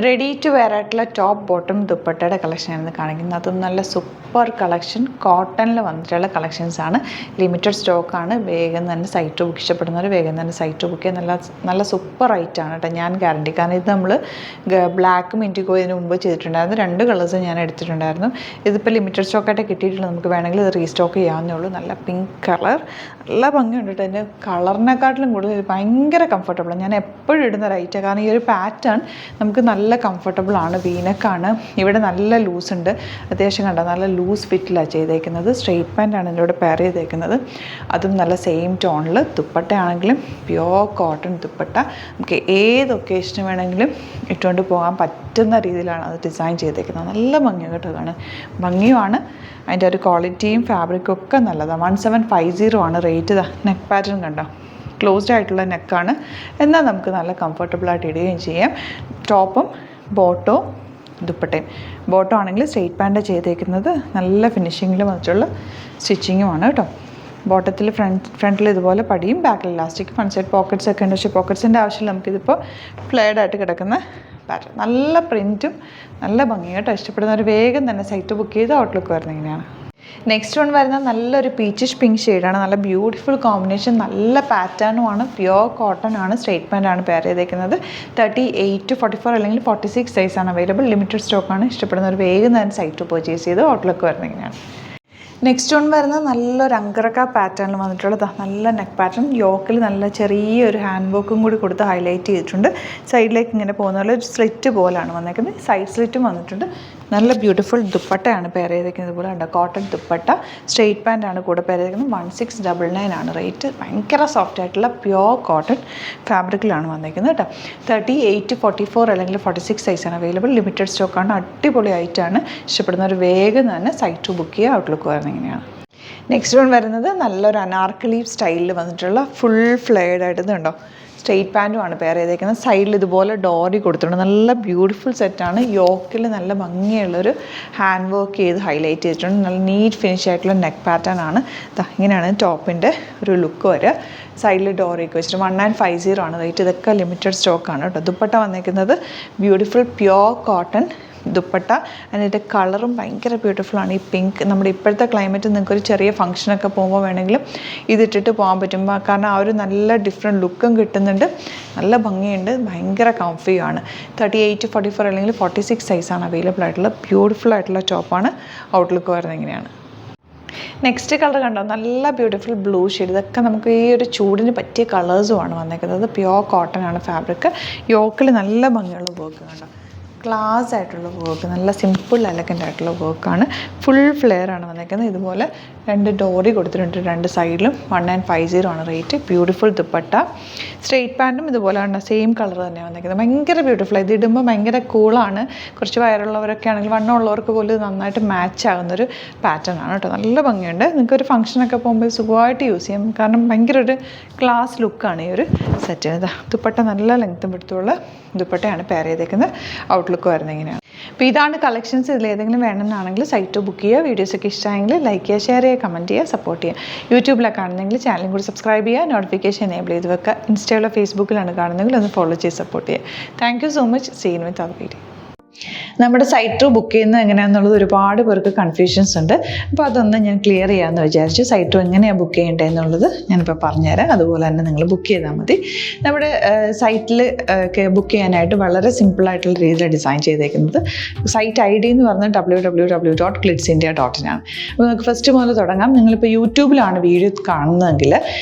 Ready to wear ആയിട്ടുള്ള top bottom ദുപ്പട്ടയുടെ കളക്ഷനാണ് കാണിക്കുന്നത്. അതും നല്ല സൂപ്പർ കളക്ഷൻ, കോട്ടണിൽ വന്നിട്ടുള്ള കളക്ഷൻസാണ്. ലിമിറ്റഡ് സ്റ്റോക്കാണ്. വേഗം തന്നെ സൈറ്റ് ബുക്ക് ഇഷ്ടപ്പെടുന്നവർ വേഗം തന്നെ സൈറ്റ് ബുക്ക് ചെയ്യുക. നല്ല സൂപ്പർ ഐറ്റാണ് കേട്ടോ, ഞാൻ ഗ്യാരണ്ടി. കാരണം ഇത് നമ്മൾ ബ്ലാക്കും ഇൻഡിഗോ ഇതിന് മുമ്പ് ചെയ്തിട്ടുണ്ടായിരുന്നു. 2 കളേഴ്സ് ഞാൻ എടുത്തിട്ടുണ്ടായിരുന്നു. ഇതിപ്പോൾ ലിമിറ്റഡ് സ്റ്റോക്കായിട്ട് കിട്ടിയിട്ടുള്ള നമുക്ക് വേണമെങ്കിൽ ഇത് റീസ്റ്റോക്ക് ചെയ്യാവുന്നേ ഉള്ളൂ. നല്ല പിങ്ക് കളർ, നല്ല ഭംഗിയുണ്ട് കേട്ടോ. അതിൻ്റെ കളറിനെക്കാട്ടിലും കൂടുതൽ ഭയങ്കര കംഫർട്ടബിളാണ്. ഞാൻ എപ്പോഴും ഇടുന്ന ഒരു ഐറ്റാണ്. കാരണം ഈ ഒരു പാറ്റേൺ നമുക്ക് നല്ല കംഫർട്ടബിൾ ആണ്. വീനക്കാണ്, ഇവിടെ നല്ല ലൂസ് ഉണ്ട്, അത്യാവശ്യം കണ്ടോ നല്ല ലൂസ് ഫിറ്റിലാണ് ചെയ്തേക്കുന്നത്. സ്ട്രെയിറ്റ് പാൻ്റാണ് ഇതിലൂടെ പെയർ ചെയ്തേക്കുന്നത്. അതും നല്ല സെയിം ടോണിൽ. ദുപ്പട്ടയാണെങ്കിലും പ്യോർ കോട്ടൺ ദുപ്പട്ട. നമുക്ക് ഏത് ഒക്കേഷന് വേണമെങ്കിലും ഇട്ടുകൊണ്ട് പോകാൻ പറ്റുന്ന രീതിയിലാണ് അത് ഡിസൈൻ ചെയ്തേക്കുന്നത്. നല്ല ഭംഗിയാണ് കേട്ടോ, കാണാൻ ഭംഗിയുമാണ്. അതിൻ്റെ ഒരു ക്വാളിറ്റിയും ഫാബ്രിക്കും ഒക്കെ നല്ലതാണ്. 1750 ആണ് റേറ്റ്. നെക്ക് പാറ്റേൺ കണ്ടോ, ക്ലോസ്ഡ് ആയിട്ടുള്ള നെക്കാണ്. എന്നാൽ നമുക്ക് നല്ല കംഫർട്ടബിളായിട്ട് ഇടുകയും ചെയ്യാം. ടോപ്പും ബോട്ടവും ദുപ്പട്ടയും. ബോട്ടം ആണെങ്കിൽ സ്ട്രെയിറ്റ് പാൻ്റ് ചെയ്തേക്കുന്നത്. നല്ല ഫിനിഷിങ്ങിൽ വന്നിട്ടുള്ള സ്റ്റിച്ചിങ്ങുമാണ് കേട്ടോ. ബോട്ടത്തിൽ ഫ്രണ്ടിൽ ഇതുപോലെ പടിയും ബാക്കിൽ ഇലാസ്റ്റിക്, ഫ്രണ്ട് സൈഡ് പോക്കറ്റ്സ് ഒക്കെ ഉണ്ട്. പക്ഷേ പോക്കറ്റ്സിൻ്റെ ആവശ്യമില്ല. നമുക്കിതിപ്പോൾ ഫ്ലെയർഡ് ആയിട്ട് കിടക്കുന്ന പാറ്റേൺ. നല്ല പ്രിൻറ്റും നല്ല ഭംഗി കേട്ടോ. ഇഷ്ടപ്പെടുന്നവർ വേഗം തന്നെ സൈറ്റ് ബുക്ക് ചെയ്ത് ഔട്ട്ലുക്ക് വരുന്നത് ഇങ്ങനെയാണ്. നെക്സ്റ്റ് വൺ വരുന്നത് നല്ലൊരു പീച്ചിഷ് പിങ്ക് ഷെയ്ഡാണ്. നല്ല ബ്യൂട്ടിഫുൾ കോമ്പിനേഷൻ, നല്ല പാറ്റേണുമാണ്. പ്യോർ കോട്ടൺ ആണ്. സ്ട്രെയിറ്റ് പാൻ്റാണ് പെയർ ചെയ്തേക്കുന്നത്. 38 to 44 അല്ലെങ്കിൽ 46 സൈസാണ് അവൈലബിൾ. ലിമിറ്റഡ് സ്റ്റോക്കാണ്. ഇഷ്ടപ്പെടുന്നവർ വേഗം തന്നെ സൈറ്റ് പർച്ചേസ് ചെയ്ത് ഔട്ട്ലുക്ക് വരുന്നത് ഇങ്ങനെയാണ്. നെക്സ്റ്റ് വൺ വരുന്നത് നല്ലൊരു അങ്കറക്ക പാറ്റേണിൽ വന്നിട്ടുള്ളത്. നല്ല നെക്ക് പാറ്റേൺ, യോക്കിൽ നല്ല ചെറിയൊരു ഹാൻഡ് വർക്കും കൂടി കൊടുത്ത് ഹൈലൈറ്റ് ചെയ്തിട്ടുണ്ട്. സൈഡിലേക്ക് ഇങ്ങനെ പോകുന്ന പോലെ ഒരു സ്ലിറ്റ് പോലാണ് വന്നേക്കുന്നത്. സൈഡ് സ്ലിറ്റും വന്നിട്ടുണ്ട്. നല്ല ബ്യൂട്ടിഫുൾ ദുപ്പട്ടയാണ് പെയർ ചെയ്തേക്കുന്നത്. ഇതുപോലെ ഉണ്ട് കോട്ടൺ ദുപ്പട്ട. സ്ട്രെയിറ്റ് പാൻ്റാണ് കൂടെ പെയർ ചെയ്തേക്കുന്നത്. 1699 ആണ് റേറ്റ്. ഭയങ്കര സോഫ്റ്റ് ആയിട്ടുള്ള പ്യോർ കോട്ടൺ ഫാബ്രിക്കിലാണ് വന്നേക്കുന്നത് കേട്ടോ. 38 to 44 അല്ലെങ്കിൽ 46 സൈസാണ് അവൈലബിൾ. ലിമിറ്റഡ് സ്റ്റോക്കാണ്. അടിപൊളി ആയിട്ടാണ്. ഇഷ്ടപ്പെടുന്നവർ വേഗം തന്നെ സൈറ്റ് ബുക്ക് ചെയ്യുക, ഔട്ട്ലുക്ക് വരുന്നത് ഇങ്ങനെയാണ്. നെക്സ്റ്റ് വൺ വരുന്നത് നല്ലൊരു അനാർക്കലി സ്റ്റൈലിൽ വന്നിട്ടുള്ള ഫുൾ ഫ്ലെയർഡ് ആയിട്ട് ഇതുണ്ടോ, സ്ട്രെയിറ്റ് പാൻറ്റുമാണ് പെയർ ചെയ്തേക്കുന്നത്. സൈഡിൽ ഇതുപോലെ ഡോറി കൊടുത്തിട്ടുണ്ട്. നല്ല ബ്യൂട്ടിഫുൾ സെറ്റാണ്. യോക്കിൽ നല്ല ഭംഗിയുള്ളൊരു ഹാൻഡ് വർക്ക് ചെയ്ത് ഹൈലൈറ്റ് ചെയ്തിട്ടുണ്ട്. നല്ല നീറ്റ് ഫിനിഷ് ആയിട്ടുള്ള നെക്ക് പാറ്റേൺ ആണ്. ഇങ്ങനെയാണ് ടോപ്പിൻ്റെ ഒരു ലുക്ക് വരിക. സൈഡിൽ ഡോറിയൊക്കെ വെച്ചിട്ട് 1950 ആണ് റേറ്റ്. ഇതൊക്കെ ലിമിറ്റഡ് സ്റ്റോക്കാണ് കേട്ടോ. ദുപ്പട്ട വന്നേക്കുന്നത് ബ്യൂട്ടിഫുൾ പ്യോർ കോട്ടൺ ദുപ്പട്ട. അതിൻ്റെ കളറും ഭയങ്കര ബ്യൂട്ടിഫുള്ളാണ്. ഈ പിങ്ക് നമ്മുടെ ഇപ്പോഴത്തെ ക്ലൈമറ്റ് നിങ്ങൾക്കൊരു ചെറിയ ഫംഗ്ഷനൊക്കെ പോകുമ്പോൾ വേണമെങ്കിലും ഇതിട്ടിട്ട് പോകാൻ പറ്റും. കാരണം ആ ഒരു നല്ല ഡിഫറെൻറ്റ് ലുക്കും കിട്ടുന്നുണ്ട്. നല്ല ഭംഗിയുണ്ട്. ഭയങ്കര കംഫിയാണ്. 38 to 44 അല്ലെങ്കിൽ 46 സൈസാണ് അവൈലബിൾ ആയിട്ടുള്ള ബ്യൂട്ടിഫുൾ ആയിട്ടുള്ള ടോപ്പാണ്. ഔട്ട്ലുക്ക് വരുന്നത് ഇങ്ങനെയാണ്. നെക്സ്റ്റ് കളർ കണ്ടോ, നല്ല ബ്യൂട്ടിഫുൾ ബ്ലൂ ഷെയ്ഡ്. ഇതൊക്കെ നമുക്ക് ഈ ഒരു ചൂടിന് പറ്റിയ കളേഴ്സുമാണ് വന്നേക്കുന്നത്. പ്യോർ കോട്ടൺ ആണ് ഫാബ്രിക്. യോക്കിൽ നല്ല ഭംഗിയുള്ള വർക്ക് കണ്ടോ, ക്ലാസ് ആയിട്ടുള്ള വർക്ക്, നല്ല സിമ്പിൾ എലഗൻ്റ് ആയിട്ടുള്ള വർക്കാണ്. ഫുൾ ഫ്ലെയർ ആണ് വന്നേക്കുന്നത്. ഇതുപോലെ 2 ഡോറി കൊടുത്തിട്ടുണ്ട് 2 സൈഡിലും. 1950 ആണ് റേറ്റ്. ബ്യൂട്ടിഫുൾ ദുപ്പട്ട. സ്ട്രെയിറ്റ് പാൻറ്റും ഇതുപോലെ ആണ്, സെയിം കളർ തന്നെയാണ് വന്നേക്കുന്നത്. ഭയങ്കര ബ്യൂട്ടിഫുൾ. ഇത് ഇടുമ്പോൾ ഭയങ്കര കൂളാണ്. കുറച്ച് വയറുള്ളവരൊക്കെ ആണെങ്കിൽ വണ്ണമുള്ളവർക്ക് പോലും നന്നായിട്ട് മാച്ച് ആകുന്നൊരു പാറ്റേൺ ആണ് കേട്ടോ. നല്ല ഭംഗിയുണ്ട്. നിങ്ങൾക്കൊരു ഫംഗ്ഷനൊക്കെ പോകുമ്പോൾ സുഖമായിട്ട് യൂസ് ചെയ്യാം. കാരണം ഭയങ്കര ഒരു ക്ലാസ് ലുക്കാണ് ഈ ഒരു സെറ്റിന്. ദുപ്പട്ട നല്ല ലെങ്ത്തും എടുത്തുള്ള ദുപ്പട്ടയാണ് പെയർ ചെയ്തേക്കുന്നത്. ഔട്ട്ലുക്ക് വരുന്നത് ഇങ്ങനെയാണ്. അപ്പോൾ ഇതാണ് കളക്ഷൻസ്. ഇതിൽ ഏതെങ്കിലും വേണമെന്നാണെങ്കിൽ സൈറ്റ് ബുക്ക് ചെയ്യുക. വീഡിയോസൊക്കെ ഇഷ്ടമായെങ്കിൽ ലൈക്ക് ചെയ്യുക, ഷെയർ ചെയ്യുക, കമൻറ്റ് ചെയ്യുക, സപ്പോർട്ട് ചെയ്യുക. യൂട്യൂബിലൊക്കെ കാണുന്നെങ്കിൽ ചാനലും കൂടി സബ്സ്ക്രൈബ് ചെയ്യുക, നോട്ടിഫിക്കേഷൻ എനേബിൾ ചെയ്ത് വെക്കുക. ഇൻസ്റ്റയിലോ ഫേസ്ബുക്കിലാണ് കാണുന്നെങ്കിൽ ഒന്ന് ഫോളോ ചെയ്ത് സപ്പോർട്ട് ചെയ്യുക. Thank you so much. See you with our video. നമ്മുടെ സൈറ്റ് ബുക്ക് ചെയ്യുന്നത് എങ്ങനെയാണെന്നുള്ളത് ഒരുപാട് പേർക്ക് കൺഫ്യൂഷൻസ് ഉണ്ട്. അപ്പോൾ അതൊന്ന് ഞാൻ ക്ലിയർ ചെയ്യാമെന്ന് വിചാരിച്ചു. സൈറ്റ് എങ്ങനെയാണ് ബുക്ക് ചെയ്യേണ്ടത് എന്നുള്ളത് ഞാനിപ്പോൾ പറഞ്ഞുതരാം. അതുപോലെ തന്നെ നിങ്ങൾ ബുക്ക് ചെയ്താൽ മതി. നമ്മുടെ സൈറ്റിൽ ബുക്ക് ചെയ്യാനായിട്ട് വളരെ സിമ്പിളായിട്ടുള്ള രീതിയിൽ ഡിസൈൻ ചെയ്തേക്കുന്നത്. സൈറ്റ് ID എന്ന് പറഞ്ഞാൽ www.glitzindia.in ആണ്. അപ്പോൾ നമുക്ക് ഫസ്റ്റ് മുതൽ തുടങ്ങാം. നിങ്ങളിപ്പോൾ യൂട്യൂബിലാണ് വീഡിയോ കാണുന്നതെങ്കിൽ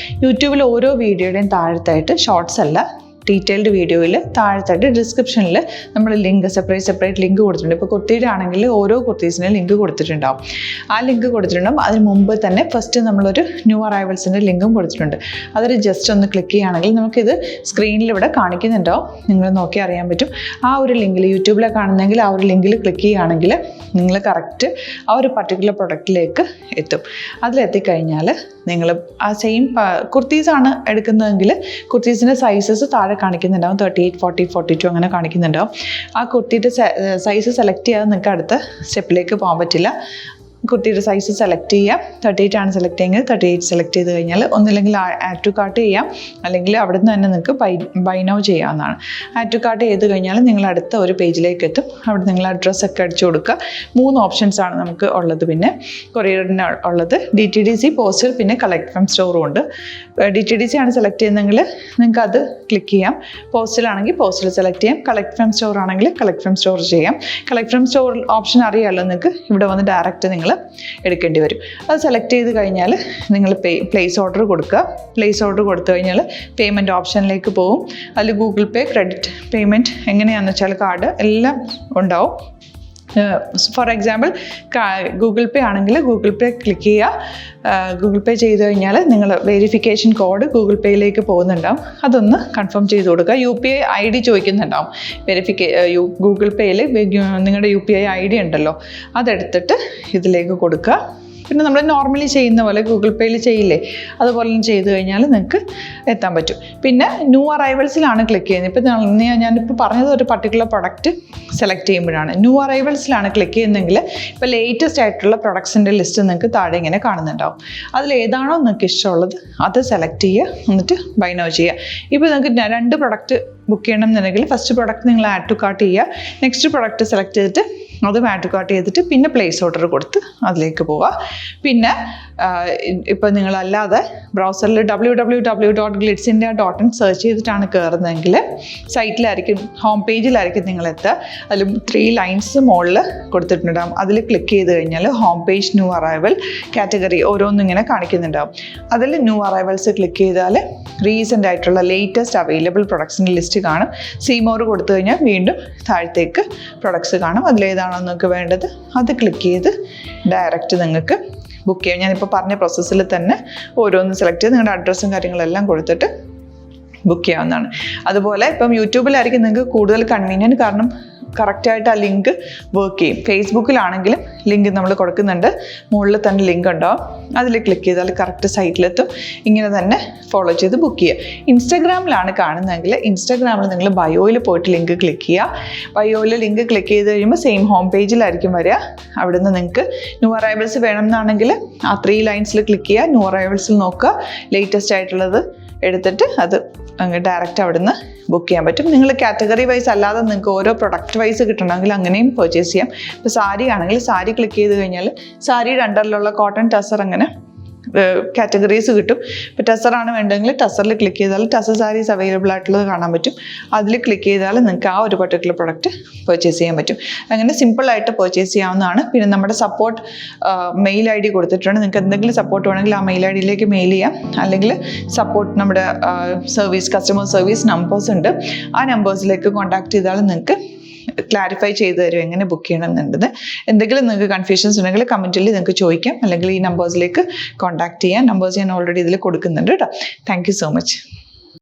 യൂട്യൂബിൽ ഓരോ വീഡിയോയുടെയും താഴത്തായിട്ട് ഷോർട്സ് അല്ല, ഡീറ്റെയിൽഡ് വീഡിയോയിൽ താഴത്തായിട്ട് ഡിസ്ക്രിപ്ഷനിൽ നമ്മൾ ലിങ്ക് സെപ്പറേറ്റ് ലിങ്ക് കൊടുത്തിട്ടുണ്ട്. ഇപ്പോൾ കുർത്തിയുടെ ആണെങ്കിൽ ഓരോ കുർത്തീസിനും ലിങ്ക് കൊടുത്തിട്ടുണ്ടാവും. ആ ലിങ്ക് കൊടുത്തിട്ടുണ്ടാവും. അതിന് മുമ്പ് തന്നെ ഫസ്റ്റ് നമ്മളൊരു ന്യൂ അറൈവൽസിൻ്റെ ലിങ്കും കൊടുത്തിട്ടുണ്ട്. അതിൽ ജസ്റ്റ് ഒന്ന് ക്ലിക്ക് ചെയ്യുകയാണെങ്കിൽ നമുക്കിത് സ്ക്രീനിൽ ഇവിടെ കാണിക്കുന്നുണ്ടാവും. നിങ്ങൾ നോക്കി അറിയാൻ പറ്റും. ആ ഒരു ലിങ്കിൽ യൂട്യൂബിലെ കാണുന്നെങ്കിൽ ആ ഒരു ലിങ്കിൽ ക്ലിക്ക് ചെയ്യുകയാണെങ്കിൽ നിങ്ങൾ കറക്റ്റ് ആ ഒരു പർട്ടിക്കുലർ പ്രൊഡക്റ്റിലേക്ക് എത്തും. അതിലെത്തിക്കഴിഞ്ഞാൽ നിങ്ങൾ ആ സെയിം കുർത്തീസാണ് എടുക്കുന്നതെങ്കിൽ കുർത്തീസിൻ്റെ സൈസസ് താഴെ കാണിക്കുന്നുണ്ടാവും. 38, 40, 42 അങ്ങനെ കാണിക്കുന്നുണ്ടാവും. ആ കുർത്തിയുടെ സൈസ് സെലക്ട് ചെയ്യാതെ നിങ്ങൾക്ക് അടുത്ത സ്റ്റെപ്പിലേക്ക് പോകാൻ പറ്റില്ല. കുർത്തിയുടെ സൈസ് സെലക്ട് ചെയ്യാം. 38 ആണ് സെലക്ട് ചെയ്യുന്നത്. 38 സെലക്ട് ചെയ്ത് കഴിഞ്ഞാൽ ഒന്നില്ലെങ്കിൽ ആഡ് ടു കാർട്ട് ചെയ്യാം, അല്ലെങ്കിൽ അവിടെ നിന്ന് തന്നെ നിങ്ങൾക്ക് ബൈ നൗ ചെയ്യാവുന്നതാണ്. ആഡ് ടു കാർട്ട് ചെയ്ത് കഴിഞ്ഞാൽ നിങ്ങൾ അടുത്ത ഒരു പേജിലേക്ക് എത്തും. അവിടെ നിങ്ങൾ അഡ്രസ്സൊക്കെ അടിച്ചു കൊടുക്കുക. 3 ഓപ്ഷൻസാണ് നമുക്ക് ഉള്ളത്. പിന്നെ കൊറിയറിന് ഉള്ളത് DTDC, പോസ്റ്റൽ, പിന്നെ കളക്ട് ഫ്രം സ്റ്റോറും ഉണ്ട്. DTDC ആണ് സെലക്ട് ചെയ്യുന്നതെങ്കിൽ നിങ്ങൾക്ക് അത് ക്ലിക്ക് ചെയ്യാം. പോസ്റ്റലാണെങ്കിൽ പോസ്റ്റൽ സെലക്ട് ചെയ്യാം. കളക്ട് ഫ്രം സ്റ്റോർ ആണെങ്കിൽ കളക്ട് ഫ്രം സ്റ്റോർ ചെയ്യാം. കളക്ട് ഫ്രം സ്റ്റോർ ഓപ്ഷൻ അറിയാമല്ലോ നിങ്ങൾക്ക്. ഇവിടെ വന്ന് ഡയറക്റ്റ് നിങ്ങൾ എടുക്കേണ്ടി വരും. അത് സെലക്ട് ചെയ്ത് കഴിഞ്ഞാൽ നിങ്ങൾ പ്ലേസ് ഓർഡർ കൊടുക്കുക. പ്ലേസ് ഓർഡർ കൊടുത്തു കഴിഞ്ഞാൽ പേയ്മെൻറ്റ് ഓപ്ഷനിലേക്ക് പോകും. അതിൽ ഗൂഗിൾ പേ, ക്രെഡിറ്റ് പേയ്മെൻറ്റ് എങ്ങനെയാണെന്ന് വെച്ചാൽ കാർഡ് എല്ലാം ഉണ്ടാവും. ഫോർ എക്സാമ്പിൾ ഗൂഗിൾ പേ ആണെങ്കിൽ ഗൂഗിൾ പേ ക്ലിക്ക് ചെയ്യുക. ഗൂഗിൾ പേ ചെയ്ത് കഴിഞ്ഞാൽ നിങ്ങൾ വെരിഫിക്കേഷൻ കോഡ് ഗൂഗിൾ പേയിലേക്ക് പോകുന്നുണ്ടാവും. അതൊന്ന് കൺഫേം ചെയ്ത് കൊടുക്കുക. UPI ID ചോദിക്കുന്നുണ്ടാവും. ഗൂഗിൾ പേയിൽ നിങ്ങളുടെ UPI ID ഉണ്ടല്ലോ, അതെടുത്തിട്ട് ഇതിലേക്ക് കൊടുക്കുക. പിന്നെ നമ്മൾ നോർമലി ചെയ്യുന്ന പോലെ ഗൂഗിൾ പേയിൽ ചെയ്യില്ലേ, അതുപോലെ ചെയ്ത് കഴിഞ്ഞാൽ നിങ്ങൾക്ക് എത്താൻ പറ്റും. പിന്നെ ന്യൂ അറൈവൽസിലാണ് ക്ലിക്ക് ചെയ്യുന്നത്. ഇപ്പം ഞാനിപ്പോൾ പറഞ്ഞത് ഒരു പർട്ടിക്കുലർ പ്രൊഡക്റ്റ് സെലക്ട് ചെയ്യുമ്പോഴാണ്. ന്യൂ അറൈവൽസിലാണ് ക്ലിക്ക് ചെയ്യുന്നതെങ്കിൽ ഇപ്പോൾ ലേറ്റസ്റ്റ് ആയിട്ടുള്ള പ്രൊഡക്ട്സിൻ്റെ ലിസ്റ്റ് നിങ്ങൾക്ക് താഴെ ഇങ്ങനെ കാണുന്നുണ്ടാവും. അതിലേതാണോ നിങ്ങൾക്ക് ഇഷ്ടമുള്ളത് അത് സെലക്ട് ചെയ്യുക, എന്നിട്ട് ബൈ നൗ ചെയ്യുക. ഇപ്പോൾ നിങ്ങൾക്ക് 2 പ്രൊഡക്റ്റ് ബുക്ക് ചെയ്യണം എന്നുണ്ടെങ്കിൽ ഫസ്റ്റ് പ്രൊഡക്റ്റ് നിങ്ങൾ ആഡ് ടു കാർട്ട് ചെയ്യുക. നെക്സ്റ്റ് പ്രൊഡക്റ്റ് സെലക്ട് ചെയ്തിട്ട് അതും ആഡ് ടു കാർട്ട് ചെയ്തിട്ട് പിന്നെ പ്ലേസ് ഓർഡർ കൊടുത്ത് അതിലേക്ക് പോവുക. പിന്നെ ഇപ്പോൾ നിങ്ങളല്ലാതെ ബ്രൗസറിൽ www.glitzindia.in സെർച്ച് ചെയ്തിട്ടാണ് കയറുന്നതെങ്കിൽ സൈറ്റിലായിരിക്കും, ഹോം പേജിലായിരിക്കും നിങ്ങളെത്തുക. അതിൽ 3 ലൈൻസ് മുകളിൽ കൊടുത്തിട്ടുണ്ടാകും. അതിൽ ക്ലിക്ക് ചെയ്ത് കഴിഞ്ഞാൽ home page, new arrival, category ഓരോന്നും ഇങ്ങനെ കാണിക്കുന്നുണ്ടാകും. അതിൽ ന്യൂ അറൈവൽസ് ക്ലിക്ക് ചെയ്താൽ റീസെൻ്റ് ആയിട്ടുള്ള ലേറ്റസ്റ്റ് അവൈലബിൾ പ്രൊഡക്ട്സിൻ്റെ ലിസ്റ്റ് കാണും. സീമോർ കൊടുത്തു കഴിഞ്ഞാൽ വീണ്ടും താഴത്തേക്ക് പ്രൊഡക്ട്സ് കാണും. അതിലേതാണോ നിങ്ങൾക്ക് വേണ്ടത് അത് ക്ലിക്ക് ചെയ്ത് ഡയറക്റ്റ് നിങ്ങൾക്ക് ബുക്ക് ചെയ്യാം. ഞാനിപ്പോൾ പറഞ്ഞ പ്രോസസ്സിൽ തന്നെ ഓരോന്ന് സെലക്ട് ചെയ്ത് നിങ്ങളുടെ അഡ്രസ്സും കാര്യങ്ങളെല്ലാം കൊടുത്തിട്ട് ബുക്ക് ചെയ്യാവുന്നതാണ്. അതുപോലെ ഇപ്പം യൂട്യൂബിലായിരിക്കും നിങ്ങൾക്ക് കൂടുതൽ കൺവീനിയൻറ്റ്, കാരണം കറക്റ്റായിട്ട് ആ ലിങ്ക് വർക്ക് ചെയ്യും. ഫേസ്ബുക്കിലാണെങ്കിലും ലിങ്ക് നമ്മൾ കൊടുക്കുന്നുണ്ട്, മുകളിൽ തന്നെ ലിങ്ക് ഉണ്ടാവും. അതിൽ ക്ലിക്ക് ചെയ്താൽ കറക്റ്റ് സൈറ്റിലെത്തും. ഇങ്ങനെ തന്നെ ഫോളോ ചെയ്ത് ബുക്ക് ചെയ്യുക. ഇൻസ്റ്റാഗ്രാമിലാണ് കാണുന്നതെങ്കിൽ ഇൻസ്റ്റാഗ്രാമിൽ നിങ്ങൾ ബയോയിൽ പോയിട്ട് ലിങ്ക് ക്ലിക്ക് ചെയ്യുക. ബയോയിൽ ലിങ്ക് ക്ലിക്ക് ചെയ്ത് കഴിയുമ്പോൾ സെയിം ഹോം പേജിലായിരിക്കും വരിക. അവിടെ നിന്ന് നിങ്ങൾക്ക് ന്യൂ അറൈവൽസ് വേണമെന്നാണെങ്കിൽ ആ 3 ലൈൻസിൽ ക്ലിക്ക് ചെയ്യുക. ന്യൂ അറൈവൽസിൽ നോക്കുക, ലേറ്റസ്റ്റ് ആയിട്ടുള്ളത് എടുത്തിട്ട് അത് അങ്ങ് ഡയറക്റ്റ് അവിടെ നിന്ന് ബുക്ക് ചെയ്യാൻ പറ്റും. നിങ്ങൾ കാറ്റഗറി വൈസ് അല്ലാതെ നിങ്ങൾക്ക് ഓരോ പ്രൊഡക്റ്റ് വൈസ് കിട്ടണമെങ്കിൽ അങ്ങനെയും പർച്ചേസ് ചെയ്യാം. ഇപ്പോൾ സാരി ആണെങ്കിൽ സാരി ക്ലിക്ക് ചെയ്ത് കഴിഞ്ഞാൽ സാരിയുടെ അണ്ടറിലുള്ള കോട്ടൺ, ടസർ, അങ്ങനെ കാറ്റഗറീസ് കിട്ടും. ഇപ്പോൾ ടസറാണ് വേണ്ടതെങ്കിൽ ടസറിൽ ക്ലിക്ക് ചെയ്താൽ ടസർ സാരീസ് അവൈലബിൾ ആയിട്ടുള്ളത് കാണാൻ പറ്റും. അതിൽ ക്ലിക്ക് ചെയ്താൽ നിങ്ങൾക്ക് ആ ഒരു പർട്ടിക്കുലർ പ്രൊഡക്റ്റ് പർച്ചേസ് ചെയ്യാൻ പറ്റും. അങ്ങനെ സിമ്പിളായിട്ട് പർച്ചേസ് ചെയ്യാവുന്നതാണ്. പിന്നെ നമ്മുടെ സപ്പോർട്ട് മെയിൽ ID കൊടുത്തിട്ടുണ്ട്. നിങ്ങൾക്ക് എന്തെങ്കിലും സപ്പോർട്ട് വേണമെങ്കിൽ ആ മെയിൽ IDയിലേക്ക് മെയിൽ ചെയ്യാം. അല്ലെങ്കിൽ സപ്പോർട്ട് നമ്മുടെ കസ്റ്റമർ സർവീസ് നമ്പേഴ്സ് ഉണ്ട്. ആ നമ്പേഴ്സിലേക്ക് കോൺടാക്ട് ചെയ്താൽ നിങ്ങൾക്ക് ക്ലാരിഫൈ ചെയ്ത് തരും എങ്ങനെ ബുക്ക് ചെയ്യണം എന്നുള്ളത്. എന്തെങ്കിലും നിങ്ങൾക്ക് കൺഫ്യൂഷൻസ് ഉണ്ടെങ്കിൽ കമൻറ്റിൽ നിങ്ങൾക്ക് ചോദിക്കാം, അല്ലെങ്കിൽ ഈ നമ്പേഴ്സിലേക്ക് കോൺടാക്ട് ചെയ്യാം. നമ്പേഴ്സ് ഞാൻ ഓൾറെഡി ഇതിൽ കൊടുക്കുന്നുണ്ട് കേട്ടോ. Thank you so much.